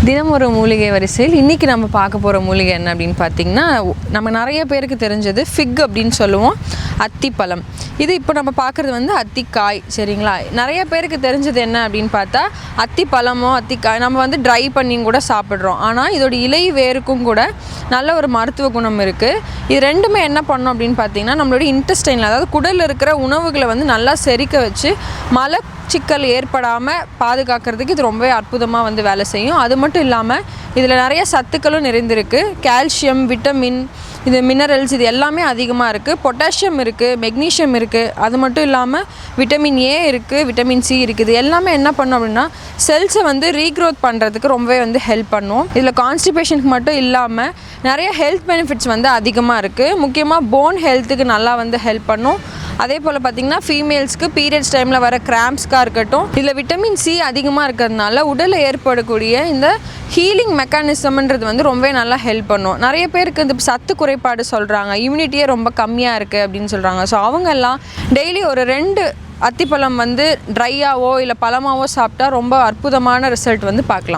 தினம் ஒரு மூலிகை வரிசையில் இன்றைக்கி நம்ம பார்க்க போகிற மூலிகை என்ன அப்படின்னு பார்த்திங்கன்னா, நம்ம நிறைய பேருக்கு தெரிஞ்சது ஃபிக் அப்படின்னு சொல்லுவோம், அத்திப்பழம். இது இப்போ நம்ம பார்க்குறது வந்து அத்திக்காய், சரிங்களா? நிறைய பேருக்கு தெரிஞ்சது என்ன அப்படின்னு பார்த்தா அத்திப்பழமோ அத்திக்காய் நம்ம வந்து ட்ரை பண்ணி கூட சாப்பிட்றோம். ஆனால் இதோட இலை வேருக்கும் கூட நல்ல ஒரு மருத்துவ குணம் இருக்குது. இது ரெண்டுமே என்ன பண்ணோம் அப்படின்னு பார்த்திங்கன்னா, நம்மளுடைய இன்டெஸ்டைனில், அதாவது குடலில் இருக்கிற உணவுகளை வந்து நல்லா செரிக்க வச்சு மலச்சிக்கல் ஏற்படாமல் பாதுகாக்கிறதுக்கு இது ரொம்பவே அற்புதமாக வந்து வேலை செய்யும். அது மட்டும் இல்லாமல் இதில் நிறைய சத்துக்களும் நிறைந்திருக்கு. கால்சியம், விட்டமின், இது மினரல்ஸ், இது எல்லாமே அதிகமாக இருக்குது. பொட்டாசியம் இருக்குது, மெக்னீஷியம் இருக்குது. அது மட்டும் இல்லாமல் விட்டமின் ஏ இருக்குது, விட்டமின் சி இருக்குது. இது எல்லாமே என்ன பண்ணும் அப்படின்னா செல்ஸை வந்து ரீக்ரோத் பண்ணுறதுக்கு ரொம்பவே வந்து ஹெல்ப் பண்ணும். இதில் கான்ஸ்டிபேஷனுக்கு மட்டும் இல்லாமல் நிறைய ஹெல்த் பெனிஃபிட்ஸ் வந்து அதிகமாக இருக்குது. முக்கியமாக போன் ஹெல்த்துக்கு நல்லா வந்து ஹெல்ப் பண்ணும். அதே போல் பார்த்திங்கன்னா ஃபீமேல்ஸ்க்கு பீரியட்ஸ் டைமில் வர கிராம்ஸ்க்காக இருக்கட்டும், இதில் விட்டமின் சி அதிகமாக இருக்கிறதுனால உடலில் ஏற்படக்கூடிய இந்த ஹீலிங் மெக்கானிசம்ன்றது வந்து ரொம்பவே நல்லா ஹெல்ப் பண்ணும். நிறைய பேருக்கு இந்த சத்து குறைபாடு சொல்கிறாங்க, இம்யூனிட்டியே ரொம்ப கம்மியாக இருக்குது அப்படின்னு சொல்கிறாங்க. ஸோ அவங்கெல்லாம் டெய்லி ஒரு 2 அத்திப்பழம் வந்து ட்ரையாவோ இல்லை பழமாவோ சாப்பிட்டா ரொம்ப அற்புதமான ரிசல்ட் வந்து பார்க்கலாம்.